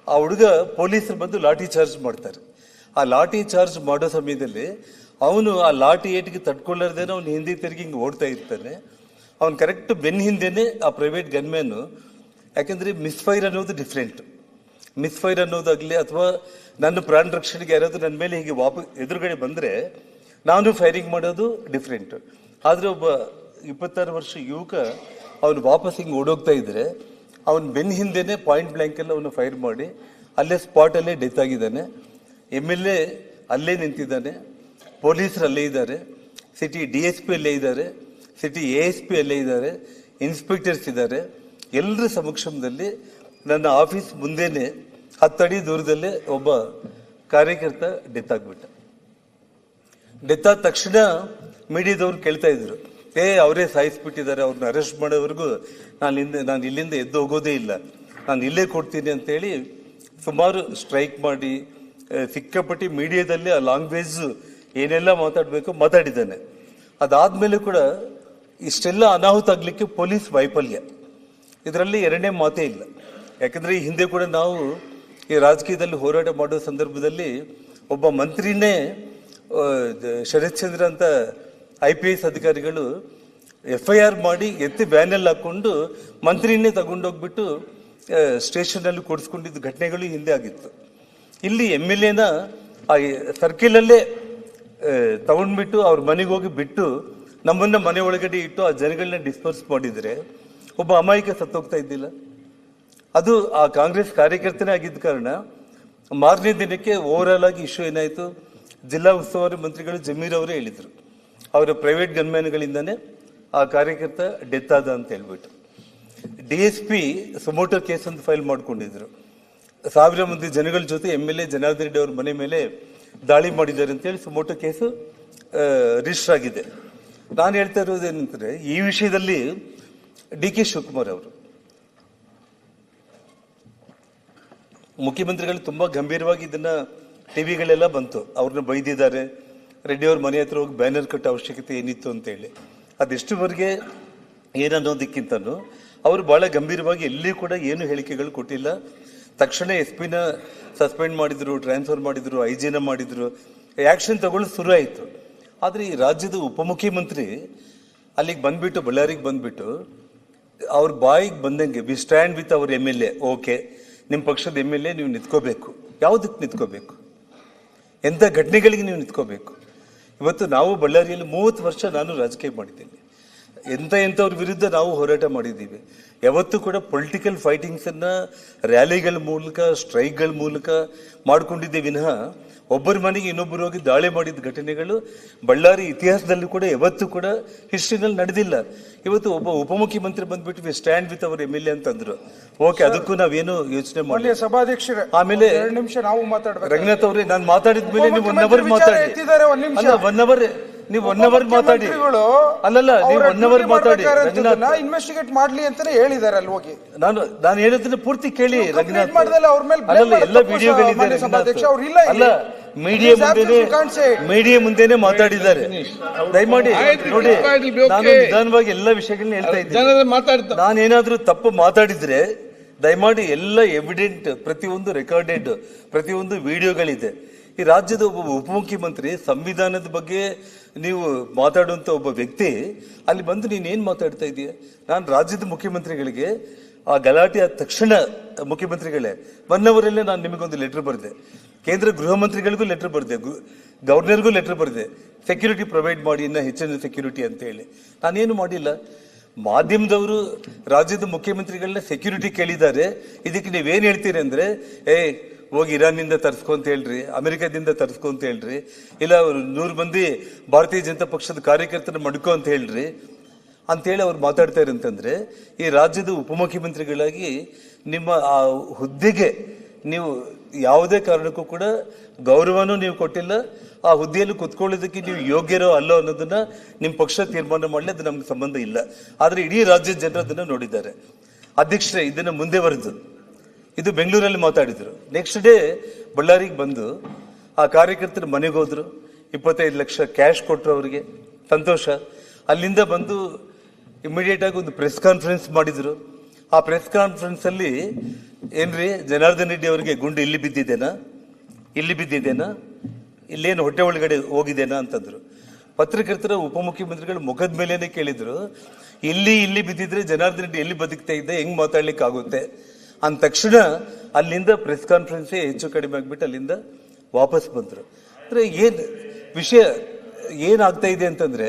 ಆ ಹುಡುಗ ಪೊಲೀಸರು ಬಂದು ಲಾಠಿ ಚಾರ್ಜ್ ಮಾಡ್ತಾರೆ. ಆ ಲಾಠಿ ಚಾರ್ಜ್ ಮಾಡೋ ಸಮಯದಲ್ಲಿ ಅವನು ಆ ಲಾಠಿ ಏಟಿಗೆ ತಡ್ಕೊಳ್ಳಾರ್ದೇನೆ ಅವ್ನು ಹಿಂದೆ ತಿರುಗಿ ಹಿಂಗೆ ಓಡ್ತಾ ಇರ್ತಾನೆ. ಅವ್ನು ಕರೆಕ್ಟ್ ಬೆನ್ನ ಹಿಂದೆನೆ ಆ ಪ್ರೈವೇಟ್ ಗನ್ಮ್ಯಾನು, ಯಾಕಂದ್ರೆ ಮಿಸ್ಫೈರ್ ಅನ್ನೋದು ಡಿಫ್ರೆಂಟ್. ಮಿಸ್ಫೈರ್ ಅನ್ನೋದಾಗ್ಲಿ ಅಥವಾ ನನ್ನ ಪ್ರಾಣ ರಕ್ಷಣೆಗೆ ಯಾರಾದ್ರೂ ನನ್ನ ಮೇಲೆ ಹೀಗೆ ಎದುರುಗಡೆ ಬಂದ್ರೆ ನಾನು ಫೈರಿಂಗ್ ಮಾಡೋದು ಡಿಫ್ರೆಂಟ್. ಆದ್ರೆ ಒಬ್ಬ 26 ವರ್ಷ ಯುವಕ ಅವನು ವಾಪಸ್ ಹಿಂಗೆ ಓಡೋಗ್ತಾ ಇದ್ರೆ ಅವನ ಬೆನ್ನ ಹಿಂದೆನೆ ಪಾಯಿಂಟ್ ಬ್ಲ್ಯಾಂಕ್ ಅಲ್ಲಿ ಅವನು ಫೈರ್ ಮಾಡಿ ಅಲ್ಲೇ ಸ್ಪಾಟ್ ಅಲ್ಲೇ ಡೆತ್ ಆಗಿದ್ದಾನೆ. MLA ಅಲ್ಲೇ ನಿಂತಿದ್ದಾನೆ, ಪೊಲೀಸರು ಅಲ್ಲೇ ಇದ್ದಾರೆ, ಸಿಟಿ DSP ಅಲ್ಲೇ ಇದ್ದಾರೆ, ಸಿಟಿ ASP ಅಲ್ಲೇ ಇದ್ದಾರೆ, ಇನ್ಸ್ಪೆಕ್ಟರ್ಸ್ ಇದ್ದಾರೆ. ಎಲ್ಲರ ಸಮಕ್ಷಮದಲ್ಲಿ ನನ್ನ ಆಫೀಸ್ ಮುಂದೆನೆ 10 ಅಡಿ ದೂರದಲ್ಲೇ ಒಬ್ಬ ಕಾರ್ಯಕರ್ತ ಡೆತ್ ಆಗ್ಬಿಟ್ಟ. ಡೆತ್ ಆದ ತಕ್ಷಣ ಮೀಡಿಯಾದವ್ರು ಕೇಳ್ತಾ ಇದ್ರು, ಅವರೇ ಸಾಯಿಸ್ಬಿಟ್ಟಿದ್ದಾರೆ, ಅವ್ರನ್ನ ಅರೆಸ್ಟ್ ಮಾಡೋವರೆಗೂ ನಾನು ಇಲ್ಲಿಂದ ಎದ್ದು ಹೋಗೋದೇ ಇಲ್ಲ, ನಾನು ಇಲ್ಲೇ ಕೊಡ್ತೀನಿ ಅಂತೇಳಿ ಸುಮಾರು ಸ್ಟ್ರೈಕ್ ಮಾಡಿ ಸಿಕ್ಕಾಪಟ್ಟಿ ಮೀಡಿಯಾದಲ್ಲಿ ಆ ಲ್ಯಾಂಗ್ವೇಜ್ ಏನೆಲ್ಲ ಮಾತಾಡಬೇಕು ಮಾತಾಡಿದ್ದಾನೆ. ಅದಾದ್ಮೇಲೆ ಕೂಡ ಇಷ್ಟೆಲ್ಲ ಅನಾಹುತ ಆಗ್ಲಿಕ್ಕೆ ಪೊಲೀಸ್ ವೈಫಲ್ಯ, ಇದರಲ್ಲಿ ಎರಡನೇ ಮಾತೇ ಇಲ್ಲ. ಯಾಕಂದ್ರೆ ಈ ಹಿಂದೆ ಕೂಡ ನಾವು ಈ ರಾಜಕೀಯದಲ್ಲಿ ಹೋರಾಟ ಮಾಡೋ ಸಂದರ್ಭದಲ್ಲಿ ಒಬ್ಬ ಮಂತ್ರಿನೇ ಶರತ್ ಚಂದ್ರ ಅಂತ IPS ಅಧಿಕಾರಿಗಳು FIR ಮಾಡಿ ಎತ್ತಿ ವ್ಯಾನಲ್ಲಿ ಹಾಕೊಂಡು ಮಂತ್ರಿನೇ ತಗೊಂಡೋಗ್ಬಿಟ್ಟು ಸ್ಟೇಷನಲ್ಲಿ ಕೊಡಿಸ್ಕೊಂಡಿದ್ದ ಘಟನೆಗಳು ಹಿಂದೆ ಆಗಿತ್ತು. ಇಲ್ಲಿ MLAನ ಆ ಸರ್ಕಿಲಲ್ಲೇ ತಗೊಂಡ್ಬಿಟ್ಟು ಅವ್ರ ಮನೆಗೆ ಹೋಗಿ ಬಿಟ್ಟು ನಮ್ಮನ್ನ ಮನೆ ಒಳಗಡೆ ಇಟ್ಟು ಆ ಜನಗಳನ್ನ ಡಿಸ್ಪರ್ಸ್ ಮಾಡಿದ್ರೆ ಒಬ್ಬ ಅಮಾಯಕ ಸತ್ತೋಗ್ತಾ ಇದ್ದಿಲ್ಲ. ಅದು ಆ ಕಾಂಗ್ರೆಸ್ ಕಾರ್ಯಕರ್ತನೇ ಆಗಿದ್ದ ಕಾರಣ ಮಾರನೇ ದಿನಕ್ಕೆ ಓವರ್ ಆಲ್ ಆಗಿ ಇಶ್ಯೂ ಏನಾಯಿತು, ಜಿಲ್ಲಾ ಉಸ್ತುವಾರಿ ಮಂತ್ರಿಗಳು ಜಮೀರ್ ಅವರೇ ಹೇಳಿದರು ಅವರ ಪ್ರೈವೇಟ್ ಗನ್ಮ್ಯಾನ್ಗಳಿಂದಾನೇ ಆ ಕಾರ್ಯಕರ್ತ ಡೆತ್ ಆದ ಅಂತ ಹೇಳ್ಬಿಟ್ಟು. DSP ಸುಮೋಟೋ ಕೇಸ್ ಅಂತ ಫೈಲ್ ಮಾಡ್ಕೊಂಡಿದ್ರು. 1000 ಮಂದಿ ಜನಗಳ ಜೊತೆ MLA ಜನಾರ್ದನ್ ರೆಡ್ಡಿ ಅವ್ರ ಮನೆ ಮೇಲೆ ದಾಳಿ ಮಾಡಿದ್ದಾರೆ ಅಂತೇಳಿ ಸುಮೋಟೋ ಕೇಸು ರಿಜಿಸ್ಟರ್ ಆಗಿದೆ. ನಾನು ಹೇಳ್ತಾ ಇರೋದೇನಂದ್ರೆ ಈ ವಿಷಯದಲ್ಲಿ DK ಶಿವಕುಮಾರ್ ಅವರು ಮುಖ್ಯಮಂತ್ರಿಗಳು ತುಂಬಾ ಗಂಭೀರವಾಗಿ ಇದನ್ನ ಟಿವಿಗಳೆಲ್ಲ ಬಂತು, ಅವ್ರನ್ನ ಬೈದಿದ್ದಾರೆ, ರೆಡ್ಡಿ ಅವ್ರ ಮನೆ ಹತ್ರ ಹೋಗಿ ಬ್ಯಾನರ್ ಕಟ್ಟೋ ಅವಶ್ಯಕತೆ ಏನಿತ್ತು ಅಂತ ಹೇಳಿ. ಅದೆಷ್ಟುವರೆಗೆ ಏನನ್ನೋದಕ್ಕಿಂತನೂ ಅವರು ಬಹಳ ಗಂಭೀರವಾಗಿ ಎಲ್ಲಿ ಕೂಡ ಏನು ಹೇಳಿಕೆಗಳು ಕೊಟ್ಟಿಲ್ಲ. ತಕ್ಷಣ SP ನ ಸಸ್ಪೆಂಡ್ ಮಾಡಿದ್ರು, ಟ್ರಾನ್ಸ್ಫರ್ ಮಾಡಿದ್ರು, IG ನ ಮಾಡಿದ್ರು, ಆಕ್ಷನ್ ತಗೊಳ್ಳೋದು ಶುರು ಆಯಿತು. ಆದರೆ ಈ ರಾಜ್ಯದ ಉಪಮುಖ್ಯಮಂತ್ರಿ ಅಲ್ಲಿಗೆ ಬಂದ್ಬಿಟ್ಟು ಬಳ್ಳಾರಿಗೆ ಬಂದ್ಬಿಟ್ಟು ಅವ್ರ ಬಾಯಿಗೆ ಬಂದಂಗೆ we stand with our MLA. Okay, ನಿಮ್ಮ ಪಕ್ಷದ MLA ನೀವು ನಿಂತ್ಕೋಬೇಕು. ಯಾವುದಕ್ಕೆ ನಿಂತ್ಕೋಬೇಕು? ಎಂಥ ಘಟನೆಗಳಿಗೆ ನೀವು ನಿಂತ್ಕೋಬೇಕು? ಇವತ್ತು ನಾವು ಬಳ್ಳಾರಿಯಲ್ಲಿ 30 ವರ್ಷ ನಾನು ರಾಜಕೀಯ ಮಾಡಿದ್ದೀನಿ. ಎಂಥವ್ರ ವಿರುದ್ಧ ನಾವು ಹೋರಾಟ ಮಾಡಿದ್ದೀವಿ. ಯಾವತ್ತೂ ಕೂಡ ಪೊಲಿಟಿಕಲ್ ಫೈಟಿಂಗ್ಸನ್ನು ರ್ಯಾಲಿಗಳ ಮೂಲಕ, ಸ್ಟ್ರೈಕ್ಗಳ ಮೂಲಕ ಮಾಡ್ಕೊಂಡಿದ್ದೆ ವಿನಃ ಒಬ್ಬರ ಮನೆಗೆ ಇನ್ನೊಬ್ಬರು ಹೋಗಿ ದಾಳಿ ಮಾಡಿದ ಘಟನೆಗಳು ಬಳ್ಳಾರಿ ಇತಿಹಾಸದಲ್ಲೂ ಕೂಡ ಯಾವತ್ತೂ ಕೂಡ ಹಿಸ್ಟ್ರಿನಲ್ಲಿ ನಡೆದಿಲ್ಲ. ಇವತ್ತು ಒಬ್ಬ ಉಪಮುಖ್ಯಮಂತ್ರಿ ಬಂದ್ಬಿಟ್ಟು we stand with our MLA ಅಂತಂದ್ರು. ಓಕೆ, ಅದಕ್ಕೂ ನಾವೇನು ಯೋಚನೆ ಮಾಡಿ. ಸಭಾಧ್ಯಕ್ಷರೇ, ಆಮೇಲೆ ನಾವು ಮಾತಾಡ್ಬೇಕು. ರಂಗನಾಥ್ ಅವರೇ, ನಾನು ಮಾತಾಡಿದ್ಮೇಲೆ ನೀವು 1 ಅವರ್ ಮಾತಾಡಿ. ಅಲ್ಲ, 1 ಅವರ್ ನೀವು 1 ಅವರ್ ಮಾತಾಡಿ. ಅಲ್ಲಲ್ಲ, ನೀವು 1 ಅವರ್ ಮಾತಾಡಿ. ರಂಗನಾಥ್ ಇನ್ವೆಸ್ಟಿಗೇಟ್ ಮಾಡ್ಲಿ ಅಂತಾನೆ ಹೇಳಿದ್ದಾರೆ ಅಲ್ಲಿ ಹೋಗಿ. ನಾನು ಹೇಳೋದನ್ನ ಪೂರ್ತಿ ಕೇಳಿ ರಂಗನಾಥ್. ಅಲ್ಲ, ಎಲ್ಲ ವಿಡಿಯೋಗಳಿದೆ. ಅಲ್ಲ, ಮೀಡಿಯಾ ಮುಂದೆನೆ ಮಾತಾಡಿದ್ದಾರೆ. ದಯಮಾಡಿ ನೋಡಿ, ನಾನು ನಿಧಾನವಾಗಿ ಎಲ್ಲ ವಿಷಯಗಳನ್ನ ಹೇಳ್ತಾ ಇದ್ದೀನಿ. ನಾನೇನಾದ್ರೂ ತಪ್ಪು ಮಾತಾಡಿದ್ರೆ ದಯಮಾಡಿ ಎಲ್ಲ ಎವಿಡೆಂಟ್, ಪ್ರತಿಯೊಂದು ರೆಕಾರ್ಡೆಡ್, ಪ್ರತಿಯೊಂದು ವಿಡಿಯೋಗಳಿದೆ. ಈ ರಾಜ್ಯದ ಒಬ್ಬ ಉಪಮುಖ್ಯಮಂತ್ರಿ ಸಂವಿಧಾನದ ಬಗ್ಗೆ ನೀವು ಮಾತಾಡುವಂತ ಒಬ್ಬ ವ್ಯಕ್ತಿ ಅಲ್ಲಿ ಬಂದು ನೀನೇನ್ ಮಾತಾಡ್ತಾ ಇದೀಯ? ನಾನು ರಾಜ್ಯದ ಮುಖ್ಯಮಂತ್ರಿಗಳಿಗೆ ಆ ಗಲಾಟೆ ಆದ ತಕ್ಷಣ ಮುಖ್ಯಮಂತ್ರಿಗಳೇ 1 ಅವರಲ್ಲೇ ನಾನು ನಿಮಗೊಂದು ಲೆಟರ್ ಬರೆದೆ, ಕೇಂದ್ರ ಗೃಹ ಮಂತ್ರಿಗಳಿಗೂ ಲೆಟರ್ ಬರೆದೆ, ಗವರ್ನರ್ಗೂ ಲೆಟರ್ ಬರೆದೆ, ಸೆಕ್ಯೂರಿಟಿ ಪ್ರೊವೈಡ್ ಮಾಡಿ, ಇನ್ನ ಹೆಚ್ಚಿನ ಸೆಕ್ಯೂರಿಟಿ ಅಂತ ಹೇಳಿ. ನಾನೇನು ಮಾಡಿಲ್ಲ. ಮಾಧ್ಯಮದವರು ರಾಜ್ಯದ ಮುಖ್ಯಮಂತ್ರಿಗಳನ್ನ ಸೆಕ್ಯೂರಿಟಿ ಕೇಳಿದ್ದಾರೆ. ಇದಕ್ಕೆ ನೀವೇನ್ ಹೇಳ್ತೀರಿ ಅಂದ್ರೆ, ಹೋಗಿ ಇರಾನ್ನಿಂದ ತರಿಸ್ಕೊ ಅಂತ ಹೇಳ್ರಿ, ಅಮೆರಿಕದಿಂದ ತರಿಸ್ಕೊ ಅಂತ ಹೇಳ್ರಿ, ಇಲ್ಲ 100 ಮಂದಿ ಭಾರತೀಯ ಜನತಾ ಪಕ್ಷದ ಕಾರ್ಯಕರ್ತನ ಮಡ್ಕೋ ಅಂತ ಹೇಳ್ರಿ ಅಂತೇಳಿ ಅವ್ರು ಮಾತಾಡ್ತಾ ಇರಂತಂದ್ರೆ, ಈ ರಾಜ್ಯದ ಉಪಮುಖ್ಯಮಂತ್ರಿಗಳಾಗಿ ನಿಮ್ಮ ಆ ಹುದ್ದೆಗೆ ನೀವು ಯಾವುದೇ ಕಾರಣಕ್ಕೂ ಕೂಡ ಗೌರವನೂ ನೀವು ಕೊಟ್ಟಿಲ್ಲ. ಆ ಹುದ್ದೆಯಲ್ಲಿ ಕುತ್ಕೊಳ್ಳೋದಕ್ಕೆ ನೀವು ಯೋಗ್ಯರೋ ಅಲ್ಲೋ ಅನ್ನೋದನ್ನ ನಿಮ್ಮ ಪಕ್ಷ ತೀರ್ಮಾನ ಮಾಡಲಿ, ಅದು ನಮ್ಗೆ ಸಂಬಂಧ ಇಲ್ಲ. ಆದ್ರೆ ಇಡೀ ರಾಜ್ಯದ ಜನರು ಅದನ್ನ ನೋಡಿದ್ದಾರೆ. ಅಧ್ಯಕ್ಷರೇ, ಇದನ್ನ ಮುಂದೆ ಬರೆದು ಇದು ಬೆಂಗಳೂರಲ್ಲಿ ಮಾತಾಡಿದ್ರು. ನೆಕ್ಸ್ಟ್ ಡೇ ಬಳ್ಳಾರಿಗೆ ಬಂದು ಆ ಕಾರ್ಯಕರ್ತರ ಮನೆಗೆ ಹೋದ್ರು, 25 ಲಕ್ಷ ಕ್ಯಾಶ್ ಕೊಟ್ಟರು ಅವರಿಗೆ, ಸಂತೋಷ. ಅಲ್ಲಿಂದ ಬಂದು ಇಮಿಡಿಯೇಟ್ ಆಗಿ ಒಂದು ಪ್ರೆಸ್ ಕಾನ್ಫರೆನ್ಸ್ ಮಾಡಿದ್ರು. ಆ ಪ್ರೆಸ್ ಕಾನ್ಫರೆನ್ಸ್ ಅಲ್ಲಿ ಏನ್ರಿ, ಜನಾರ್ದನ್ ರೆಡ್ಡಿ ಅವರಿಗೆ ಗುಂಡು ಇಲ್ಲಿ ಬಿದ್ದಿದ್ದೇನಾ, ಇಲ್ಲೇನು ಹೊಟ್ಟೆ ಒಳಗಡೆ ಹೋಗಿದ್ದೇನಾ ಅಂತಂದ್ರು. ಪತ್ರಕರ್ತರ ಉಪಮುಖ್ಯಮಂತ್ರಿಗಳು ಮುಖದ ಮೇಲೇನೆ ಕೇಳಿದ್ರು, ಇಲ್ಲಿ ಬಿದ್ದಿದ್ರೆ ಜನಾರ್ದನ್ ರೆಡ್ಡಿ ಎಲ್ಲಿ ಬದುಕ್ತಾ ಇದ್ದೆ, ಹೆಂಗ್ ಮಾತಾಡ್ಲಿಕ್ಕೆ ಆಗುತ್ತೆ ಅಂದ ತಕ್ಷಣ ಅಲ್ಲಿಂದ ಪ್ರೆಸ್ ಕಾನ್ಫರೆನ್ಸ್ ಹೆಚ್ಚು ಕಡಿಮೆ ಆಗ್ಬಿಟ್ಟು ಅಲ್ಲಿಂದ ವಾಪಸ್ ಬಂದ್ರು. ಅಂದ್ರೆ ಏನ್ ವಿಷಯ ಏನಾಗ್ತಾ ಇದೆ ಅಂತಂದ್ರೆ,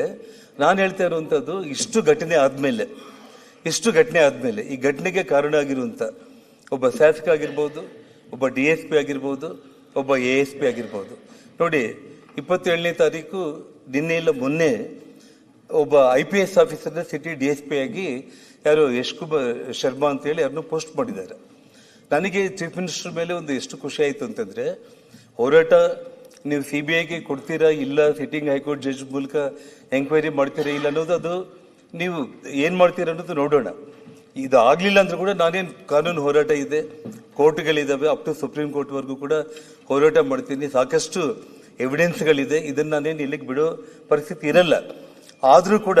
ನಾನು ಹೇಳ್ತಾ ಇರುವಂತದ್ದು ಇಷ್ಟು ಘಟನೆ ಆದ್ಮೇಲೆ ಈ ಘಟನೆಗೆ ಕಾರಣ ಆಗಿರುವಂತ ಒಬ್ಬ ಶಾಸಕ ಆಗಿರ್ಬೋದು, ಒಬ್ಬ DSP ಆಗಿರ್ಬೋದು, ಒಬ್ಬ ASP ಆಗಿರ್ಬೋದು. ನೋಡಿ, 27ನೇ ತಾರೀಕು ನಿನ್ನೆ ಇಲ್ಲ ಮೊನ್ನೆ ಒಬ್ಬ IPS ಆಫೀಸರ್ನ ಸಿಟಿ DSP ಆಗಿ ಯಾರು ಯಶ್ಕುಮಾರ್ ಶರ್ಮಾ ಅಂತ ಹೇಳಿ ಅವ್ರನ್ನ ಪೋಸ್ಟ್ ಮಾಡಿದ್ದಾರೆ. ನನಗೆ ಚೀಫ್ ಮಿನಿಸ್ಟರ್ ಮೇಲೆ ಒಂದು ಎಷ್ಟು ಖುಷಿ ಆಯ್ತು ಅಂತಂದ್ರೆ, ಹೋರಾಟ ನೀವು CBIಗೆ ಕೊಡ್ತೀರಾ ಇಲ್ಲ, ಸಿಟ್ಟಿಂಗ್ ಹೈಕೋರ್ಟ್ ಜಡ್ಜ್ ಮೂಲಕ ಎಂಕ್ವೈರಿ ಮಾಡ್ತೀರಾ ಇಲ್ಲ ಅನ್ನೋದು, ಅದು ನೀವು ಏನ್ ಮಾಡ್ತೀರಾ ಅನ್ನೋದು ನೋಡೋಣ. ಇದು ಆಗ್ಲಿಲ್ಲ ಅಂದ್ರೆ ಕೂಡ ನಾನೇನು ಕಾನೂನು ಹೋರಾಟ ಇದೆ, ಕೋರ್ಟ್ಗಳಿದಾವೆ, ಅಪ್ ಟು ಸುಪ್ರೀಂ ಕೋರ್ಟ್ ವರೆಗೂ ಕೂಡ ಹೋರಾಟ ಮಾಡ್ತೀನಿ. ಸಾಕಷ್ಟು ಎವಿಡೆನ್ಸ್ಗಳಿದೆ. ಇದನ್ನ ನಾನೇನು ಇಲ್ಲಿಗೆ ಬಿಡೋ ಪರಿಸ್ಥಿತಿ ಇರಲ್ಲ. ಆದ್ರೂ ಕೂಡ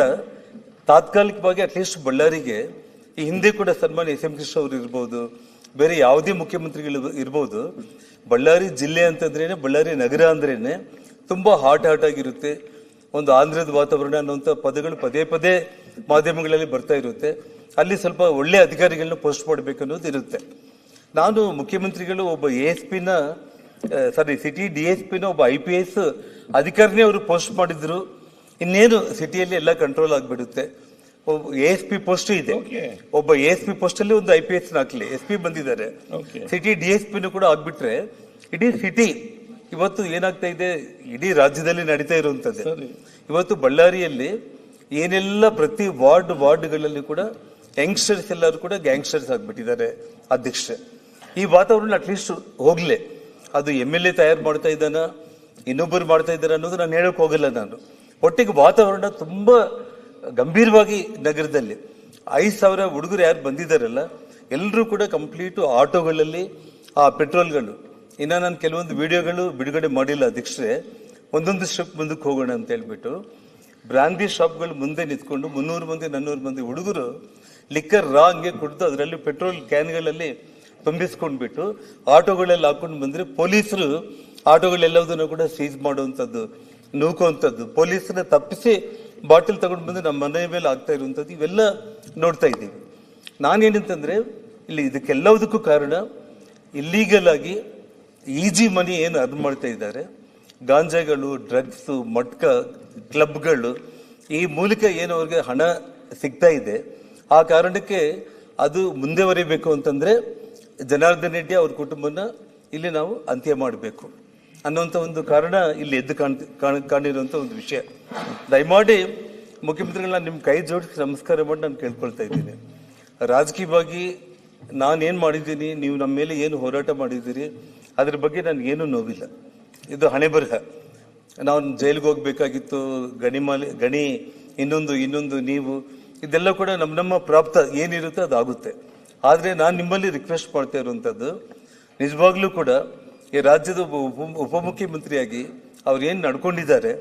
ತಾತ್ಕಾಲಿಕವಾಗಿ ಅಟ್ಲೀಸ್ಟ್ ಬಳ್ಳಾರಿಗೆ ಈ ಹಿಂದೆ ಕೂಡ ಸನ್ಮಾನ್ಯ SM ಕೃಷ್ಣ ಅವರು ಇರ್ಬೋದು, ಬೇರೆ ಯಾವುದೇ ಮುಖ್ಯಮಂತ್ರಿಗಳು ಇರ್ಬೋದು, ಬಳ್ಳಾರಿ ಜಿಲ್ಲೆ ಅಂತಂದ್ರೇನೆ, ಬಳ್ಳಾರಿ ನಗರ ಅಂದ್ರೇನೆ ತುಂಬಾ ಹಾಟ್ ಆಗಿರುತ್ತೆ. ಒಂದು ಆಂಧ್ರದ ವಾತಾವರಣ ಅನ್ನುವಂಥ ಪದಗಳು ಪದೇ ಪದೇ ಮಾಧ್ಯಮಗಳಲ್ಲಿ ಬರ್ತಾ ಇರುತ್ತೆ. ಅಲ್ಲಿ ಸ್ವಲ್ಪ ಒಳ್ಳೆ ಅಧಿಕಾರಿಗಳನ್ನ ಪೋಸ್ಟ್ ಮಾಡಬೇಕು ಅನ್ನೋದು ಇರುತ್ತೆ. ನಾನು ಮುಖ್ಯಮಂತ್ರಿಗಳು ಒಬ್ಬ ಸಿಟಿ DSPನ ಒಬ್ಬ IPS ಅಧಿಕಾರಿನೇ ಅವರು ಪೋಸ್ಟ್ ಮಾಡಿದ್ರು, ಇನ್ನೇನು ಸಿಟಿಯಲ್ಲಿ ಎಲ್ಲ ಕಂಟ್ರೋಲ್ ಆಗಿಬಿಡುತ್ತೆ. ಒಬ್ಬ ASP ಪೋಸ್ಟ್ ಇದೆ, ಒಬ್ಬ ASP ಪೋಸ್ಟ್ ಅಲ್ಲಿ ಒಂದು IPS ಹಾಕ್ಲಿ, SP ಬಂದಿದ್ದಾರೆ, ಸಿಟಿ DSPನೂ ಕೂಡ ಆಗ್ಬಿಟ್ರೆ ಇಡೀ ಸಿಟಿ ಇವತ್ತು ಏನಾಗ್ತಾ ಇದೆ, ಇಡೀ ರಾಜ್ಯದಲ್ಲಿ ನಡೀತಾ ಇರುವಂತದ್ದು. ಇವತ್ತು ಬಳ್ಳಾರಿಯಲ್ಲಿ ಏನೆಲ್ಲ ಪ್ರತಿ ವಾರ್ಡ್ಗಳಲ್ಲಿ ಕೂಡ ಯಂಗ್ಸ್ಟರ್ಸ್ ಎಲ್ಲರೂ ಕೂಡ ಗ್ಯಾಂಗ್ಸ್ಟರ್ಸ್ ಆಗ್ಬಿಟ್ಟಿದ್ದಾರೆ ಅಧ್ಯಕ್ಷರೇ. ಈ ವಾತಾವರಣ ಅಟ್ಲೀಸ್ಟ್ ಹೋಗ್ಲೆ, ಅದು MLA ತಯಾರು ಮಾಡ್ತಾ ಇದ್ದಾನ, ಇನ್ನೊಬ್ಬರು ಮಾಡ್ತಾ ಇದ್ದಾರೆ ಅನ್ನೋದು ನಾನು ಹೇಳಕ್ ಹೋಗಲ್ಲ. ನಾನು ಒಟ್ಟಿಗೆ ವಾತಾವರಣ ತುಂಬಾ ಗಂಭೀರವಾಗಿ ನಗರದಲ್ಲಿ 5,000 ಹುಡುಗರು ಯಾರು ಬಂದಿದ್ದಾರಲ್ಲ, ಎಲ್ಲರೂ ಕೂಡ ಕಂಪ್ಲೀಟ್ ಆಟೋಗಳಲ್ಲಿ ಆ ಪೆಟ್ರೋಲ್ಗಳು. ಇನ್ನ ನಾನು ಕೆಲವೊಂದು ವಿಡಿಯೋಗಳು ಬಿಡುಗಡೆ ಮಾಡಿಲ್ಲ ಅಧ್ಯಕ್ಷರೇ, ಒಂದೊಂದು ಸ್ಟೆಪ್ ಮುಂದಕ್ಕೆ ಹೋಗೋಣ ಅಂತ ಹೇಳ್ಬಿಟ್ಟು ಬ್ರಾಂದಿ ಶಾಪ್ಗಳು ಮುಂದೆ ನಿಂತ್ಕೊಂಡು 300 ಮಂದಿ 400 ಮಂದಿ ಹುಡುಗರು ಲಿಕ್ಕರ್ ಹಂಗೆ ಕುಡಿದು ಅದರಲ್ಲಿ ಪೆಟ್ರೋಲ್ ಕ್ಯಾನ್ಗಳಲ್ಲಿ ತುಂಬಿಸ್ಕೊಂಡ್ಬಿಟ್ಟು ಆಟೋಗಳಲ್ಲಿ ಹಾಕೊಂಡು ಬಂದ್ರೆ ಪೊಲೀಸರು ಆಟೋಗಳೆಲ್ಲದನ್ನು ಕೂಡ ಸೀಸ್ ಮಾಡುವಂಥದ್ದು, ನೂಕುವಂಥದ್ದು, ಪೊಲೀಸರ ತಪ್ಪಿಸಿ ಬಾಟಲ್ ತಗೊಂಡು ಬಂದು ನಮ್ಮ ಮನೆ ಮೇಲೆ ಆಗ್ತಾ ಇರುವಂಥದ್ದು ಇವೆಲ್ಲ ನೋಡ್ತಾ ಇದ್ದೀವಿ. ನಾನೇನಂತಂದ್ರೆ ಇಲ್ಲಿ ಇದಕ್ಕೆಲ್ಲದಕ್ಕೂ ಕಾರಣ ಇಲ್ಲೀಗಲ್ ಆಗಿ ಈಜಿ ಮನಿ ಏನು ಅರ್ನ್ ಮಾಡ್ತಾ ಇದ್ದಾರೆ, ಗಾಂಜಾಗಳು, ಡ್ರಗ್ಸ್, ಮಟ್ಕ, ಕ್ಲಬ್ಗಳು, ಈ ಮೂಲಕ ಏನು ಅವ್ರಿಗೆ ಹಣ ಸಿಗ್ತಾ ಇದೆ. ಆ ಕಾರಣಕ್ಕೆ ಅದು ಮುಂದೆವರಿಬೇಕು ಅಂತಂದ್ರೆ ಜನಾರ್ದನ್ ರೆಡ್ಡಿ ಅವ್ರ ಕುಟುಂಬನ ಇಲ್ಲಿ ನಾವು ಅಂತ್ಯ ಮಾಡಬೇಕು ಅನ್ನುವಂಥ ಒಂದು ಕಾರಣ ಇಲ್ಲಿ ಎದ್ದು ಕಾಣಿರುವಂಥ ಒಂದು ವಿಷಯ. ದಯಮಾಡಿ ಮುಖ್ಯಮಂತ್ರಿಗಳನ್ನ ನಿಮ್ಮ ಕೈ ಜೋಡಿಸಿ ನಮಸ್ಕಾರ ಮಾಡಿ ನಾನು ಕೇಳ್ಕೊಳ್ತಾ ಇದ್ದೀನಿ. ರಾಜಕೀಯವಾಗಿ ನಾನೇನು ಮಾಡಿದ್ದೀನಿ, ನೀವು ನಮ್ಮ ಮೇಲೆ ಏನು ಹೋರಾಟ ಮಾಡಿದ್ದೀರಿ, ಅದ್ರ ಬಗ್ಗೆ ನನಗೇನು ನೋವಿಲ್ಲ. ಇದು ಹಣೆ ಬರಹ. ನಾವು ಜೈಲಿಗೆ ಹೋಗ್ಬೇಕಾಗಿತ್ತು, ಗಣಿ ಇನ್ನೊಂದು ನೀವು ಇದೆಲ್ಲ ಕೂಡ ನಮ್ಮ ಪ್ರಾಪ್ತ ಏನಿರುತ್ತೆ ಅದಾಗುತ್ತೆ. ಆದರೆ ನಾನು ನಿಮ್ಮಲ್ಲಿ ರಿಕ್ವೆಸ್ಟ್ ಮಾಡ್ತಾ ಇರುವಂಥದ್ದು, ನಿಜವಾಗ್ಲೂ ಕೂಡ ಈ ರಾಜ್ಯದ ಉಪಮುಖ್ಯಮಂತ್ರಿಯಾಗಿ ಅವ್ರು ಏನು ನಡ್ಕೊಂಡಿದ್ದಾರೆ,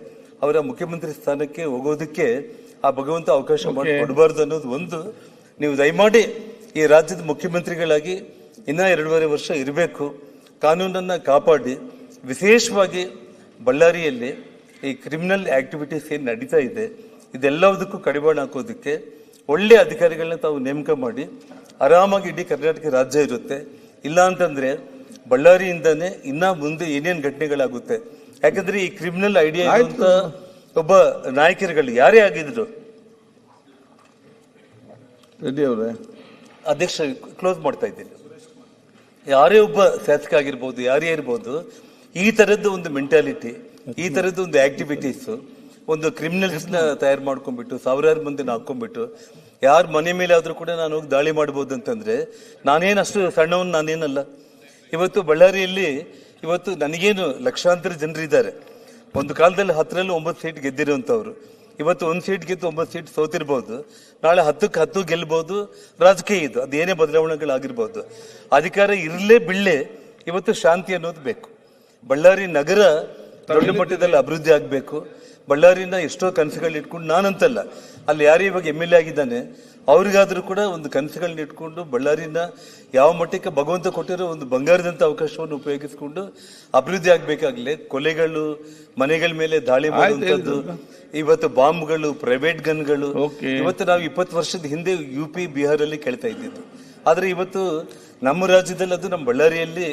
ಅವರ ಮುಖ್ಯಮಂತ್ರಿ ಸ್ಥಾನಕ್ಕೆ ಹೋಗೋದಕ್ಕೆ ಆ ಭಗವಂತ ಅವಕಾಶ ಮಾಡಿ ಕೊಡಬಾರ್ದು ಅನ್ನೋದು ಒಂದು. ನೀವು ದಯಮಾಡಿ ಈ ರಾಜ್ಯದ ಮುಖ್ಯಮಂತ್ರಿಗಳಾಗಿ ಇನ್ನ 2.5 ವರ್ಷ ಇರಬೇಕು, ಕಾನೂನನ್ನ ಕಾಪಾಡಿ, ವಿಶೇಷವಾಗಿ ಬಳ್ಳಾರಿಯಲ್ಲಿ ಈ ಕ್ರಿಮಿನಲ್ ಆಕ್ಟಿವಿಟೀಸ್ ಏನು ನಡೀತಾ ಇದೆ ಇದೆಲ್ಲದಕ್ಕೂ ಕಡಿವಾಣ ಹಾಕೋದಕ್ಕೆ ಒಳ್ಳೆ ಅಧಿಕಾರಿಗಳನ್ನ ತಾವು ನೇಮಕ ಮಾಡಿ ಆರಾಮಾಗಿ ಇಡೀ ಕರ್ನಾಟಕ ರಾಜ್ಯ ಇರುತ್ತೆ. ಇಲ್ಲ ಅಂತಂದ್ರೆ ಬಳ್ಳಾರಿಯಿಂದಾನೇ ಇನ್ನ ಮುಂದೆ ಏನೇನು ಘಟನೆಗಳಾಗುತ್ತೆ. ಯಾಕಂದ್ರೆ ಈ ಕ್ರಿಮಿನಲ್ ಐಡಿಯಾ ಇರುವಂತ ಒಬ್ಬ ನಾಯಕರುಗಳು ಯಾರೇ ಆಗಿದ್ರು, ಅಧ್ಯಕ್ಷ ಕ್ಲೋಸ್ ಮಾಡ್ತಾ ಇದ್ದೀನಿ, ಯಾರೇ ಒಬ್ಬ ಶಾಸಕ ಆಗಿರ್ಬೋದು, ಯಾರೇ ಇರ್ಬೋದು, ಈ ತರದ್ದು ಒಂದು ಮೆಂಟಾಲಿಟಿ, ಈ ತರದ್ದು ಒಂದು ಆಕ್ಟಿವಿಟೀಸ್, ಒಂದು ಕ್ರಿಮಿನಲ್ಸ್ ನ ತಯಾರು ಮಾಡ್ಕೊಂಡ್ಬಿಟ್ಟು ಸಾವಿರಾರು ಮಂದಿನ ಹಾಕೊಂಡ್ಬಿಟ್ಟು ಯಾರ ಮನೆ ಮೇಲೆ ಆದ್ರೂ ಕೂಡ ನಾನು ಹೋಗಿ ದಾಳಿ ಮಾಡ್ಬೋದು ಅಂತಂದ್ರೆ ನಾನೇನಷ್ಟು ಸಣ್ಣವನ್ ನಾನೇನಲ್ಲ. ಇವತ್ತು ಬಳ್ಳಾರಿಯಲ್ಲಿ ಇವತ್ತು ನನಗೇನು ಲಕ್ಷಾಂತರ ಜನರಿದ್ದಾರೆ. ಒಂದು ಕಾಲದಲ್ಲಿ 10ರಲ್ಲಿ 9 ಸೀಟ್ ಗೆದ್ದಿರುವಂತವ್ರು ಇವತ್ತು 1 ಸೀಟ್ ಗೆದ್ದು 9 ಸೀಟ್ ಸೋತಿರ್ಬೋದು, ನಾಳೆ 10ಕ್ಕೆ 10 ಗೆಲ್ಬಹುದು. ರಾಜಕೀಯ ಇದು, ಅದೇನೇ ಬದಲಾವಣೆಗಳಾಗಿರ್ಬೋದು. ಅಧಿಕಾರ ಇರಲೇ ಬಿಡ್ಲೆ, ಇವತ್ತು ಶಾಂತಿ ಅನ್ನೋದು ಬೇಕು. ಬಳ್ಳಾರಿ ನಗರ ದೊಡ್ಡ ಮಟ್ಟದಲ್ಲಿ ಅಭಿವೃದ್ಧಿ ಆಗಬೇಕು. ಬಳ್ಳಾರಿನ ಎಷ್ಟೋ ಕನಸುಗಳನ್ನ ಇಟ್ಕೊಂಡು, ನಾನಂತಲ್ಲ, ಅಲ್ಲಿ ಯಾರು ಇವಾಗ MLA ಆಗಿದ್ದಾನೆ ಅವ್ರಿಗಾದ್ರೂ ಕೂಡ ಒಂದು ಕನಸುಗಳನ್ನ ಇಟ್ಕೊಂಡು ಬಳ್ಳಾರಿನ ಯಾವ ಮಟ್ಟಕ್ಕೆ ಭಗವಂತ ಕೊಟ್ಟಿರೋ ಒಂದು ಬಂಗಾರದಂತ ಅವಕಾಶವನ್ನು ಉಪಯೋಗಿಸಿಕೊಂಡು ಅಭಿವೃದ್ಧಿ ಆಗ್ಬೇಕಾಗ್ಲಿ. ಕೊಲೆಗಳು, ಮನೆಗಳ ಮೇಲೆ ದಾಳಿ ಮಾಡುವಂಥದ್ದು, ಇವತ್ತು ಬಾಂಬ್ಗಳು, ಪ್ರೈವೇಟ್ ಗನ್ಗಳು, ಇವತ್ತು ನಾವು 20 ವರ್ಷದ ಹಿಂದೆ UP ಬಿಹಾರಲ್ಲಿ ಕೇಳ್ತಾ ಇದ್ದಿದ್ದು. ಆದ್ರೆ ಇವತ್ತು ನಮ್ಮ ರಾಜ್ಯದಲ್ಲಿ ಅದು ನಮ್ಮ ಬಳ್ಳಾರಿಯಲ್ಲಿ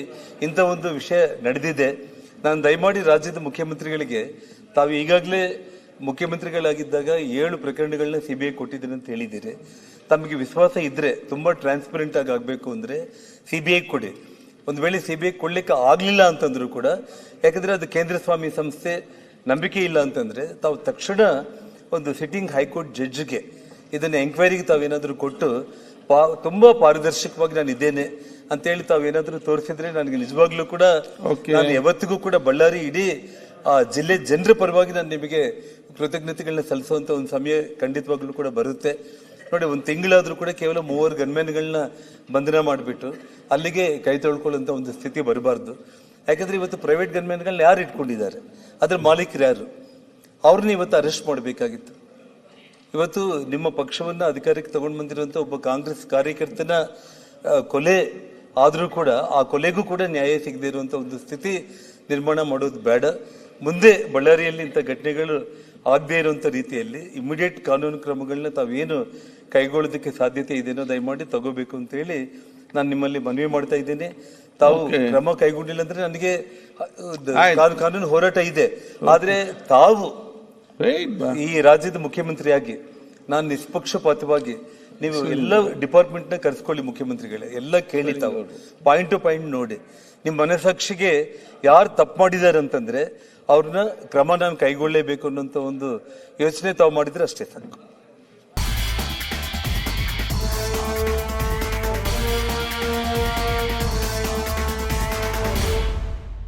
ಇಂಥ ಒಂದು ವಿಷಯ ನಡೆದಿದೆ. ನಾನು ದಯಮಾಡಿ ರಾಜ್ಯದ ಮುಖ್ಯಮಂತ್ರಿಗಳಿಗೆ, ತಾವು ಈಗಾಗಲೇ ಮುಖ್ಯಮಂತ್ರಿಗಳಾಗಿದ್ದಾಗ 7 ಪ್ರಕರಣಗಳನ್ನ CBI ಕೊಟ್ಟಿದ್ದೀನಿ ಅಂತ ಹೇಳಿದ್ದೀರಿ. ತಮಗೆ ವಿಶ್ವಾಸ ಇದ್ರೆ, ತುಂಬಾ ಟ್ರಾನ್ಸ್ಪರೆಂಟ್ ಆಗಿ ಆಗ್ಬೇಕು ಅಂದ್ರೆ CBI ಕೊಡಿ. ಒಂದು ವೇಳೆ CBI ಕೊಡ್ಲಿಕ್ಕೆ ಆಗ್ಲಿಲ್ಲ ಅಂತಂದ್ರು ಕೂಡ, ಯಾಕಂದ್ರೆ ಅದು ಕೇಂದ್ರ ಸ್ವಾಮಿ ಸಂಸ್ಥೆ, ನಂಬಿಕೆ ಇಲ್ಲ ಅಂತಂದ್ರೆ ತಾವು ತಕ್ಷಣ ಒಂದು ಸಿಟ್ಟಿಂಗ್ ಹೈಕೋರ್ಟ್ ಜಡ್ಜ್ಗೆ ಇದನ್ನ ಎಂಕ್ವೈರಿಗೆ ತಾವೇನಾದ್ರೂ ಕೊಟ್ಟು ತುಂಬಾ ಪಾರದರ್ಶಕವಾಗಿ ನಾನು ಇದ್ದೇನೆ ಅಂತೇಳಿ ತಾವೇನಾದ್ರೂ ತೋರಿಸಿದ್ರೆ ನನಗೆ ನಿಜವಾಗ್ಲೂ ಕೂಡ ನಾನು ಯಾವತ್ತಿಗೂ ಕೂಡ ಬಳ್ಳಾರಿ ಇಡೀ ಆ ಜಿಲ್ಲೆ ಜನರ ಪರವಾಗಿ ನಾನು ನಿಮಗೆ ಕೃತಜ್ಞತೆಗಳನ್ನ ಸಲ್ಲಿಸುವಂತ ಒಂದು ಸಮಯ ಖಂಡಿತವಾಗ್ಲೂ ಕೂಡ ಬರುತ್ತೆ. ನೋಡಿ, 1 ತಿಂಗಳಾದ್ರೂ ಕೂಡ ಕೇವಲ 3 ಗನ್ಮ್ಯಾನ್ಗಳನ್ನ ಬಂಧನ ಮಾಡಿಬಿಟ್ಟು ಅಲ್ಲಿಗೆ ಕೈ ತೊಳ್ಕೊಳ್ಳುವಂತ ಒಂದು ಸ್ಥಿತಿ ಬರಬಾರ್ದು. ಯಾಕಂದ್ರೆ ಇವತ್ತು ಪ್ರೈವೇಟ್ ಗನ್ಮ್ಯಾನ್ಗಳನ್ನ ಯಾರು ಇಟ್ಕೊಂಡಿದ್ದಾರೆ, ಅದ್ರ ಮಾಲೀಕರು ಯಾರು, ಅವ್ರನ್ನ ಇವತ್ತು ಅರೆಸ್ಟ್ ಮಾಡಬೇಕಾಗಿತ್ತು. ಇವತ್ತು ನಿಮ್ಮ ಪಕ್ಷವನ್ನ ಅಧಿಕಾರಕ್ಕೆ ತಗೊಂಡು ಬಂದಿರುವಂತ ಒಬ್ಬ ಕಾಂಗ್ರೆಸ್ ಕಾರ್ಯಕರ್ತನ ಕೊಲೆ ಆದರೂ ಕೂಡ ಆ ಕೊಲೆಗೂ ಕೂಡ ನ್ಯಾಯ ಸಿಗದೇ ಇರುವಂಥ ಒಂದು ಸ್ಥಿತಿ ನಿರ್ಮಾಣ ಮಾಡೋದು ಬೇಡ. ಮುಂದೆ ಬಳ್ಳಾರಿಯಲ್ಲಿ ಇಂಥ ಘಟನೆಗಳು ಆಗದೇ ಇರುವಂಥ ರೀತಿಯಲ್ಲಿ ಇಮಿಡಿಯೇಟ್ ಕಾನೂನು ಕ್ರಮಗಳನ್ನ ತಾವೇನು ಕೈಗೊಳ್ಳೋದಕ್ಕೆ ಸಾಧ್ಯತೆ ಇದೆಯೋ ದಯಮಾಡಿ ತಗೋಬೇಕು ಅಂತ ಹೇಳಿ ನಾನು ನಿಮ್ಮಲ್ಲಿ ಮನವಿ ಮಾಡ್ತಾ ಇದ್ದೇನೆ. ತಾವು ಕ್ರಮ ಕೈಗೊಂಡಿಲ್ಲ ಅಂದ್ರೆ ನನಗೆ ಕಾನೂನು ಹೋರಾಟ ಇದೆ. ಆದ್ರೆ ತಾವು ಈ ರಾಜ್ಯದ ಮುಖ್ಯಮಂತ್ರಿಯಾಗಿ ನಾನು ನಿಷ್ಪಕ್ಷಪಾತವಾಗಿ ನೀವು ಎಲ್ಲ ಡಿಪಾರ್ಟ್ಮೆಂಟ್ ನ ಕರೆಸ್ಕೊಳ್ಳಿ, ಮುಖ್ಯಮಂತ್ರಿಗಳೇ ಎಲ್ಲ ಕೇಳಿ, ತಾವು ಪಾಯಿಂಟ್ ಟು ಪಾಯಿಂಟ್ ನೋಡಿ, ನಿಮ್ಮ ಮನಸ್ಸಾಕ್ಷಿಗೆ ಯಾರು ತಪ್ಪು ಮಾಡಿದ್ದಾರೆ ಅಂತಂದ್ರೆ ಅವ್ರನ್ನ ಕ್ರಮ ನಾನು ಕೈಗೊಳ್ಳಲೇಬೇಕು ಅನ್ನೋಂಥ ಒಂದು ಯೋಚನೆ ತಾವು ಮಾಡಿದ್ರೆ ಅಷ್ಟೇ ಸಾಕು.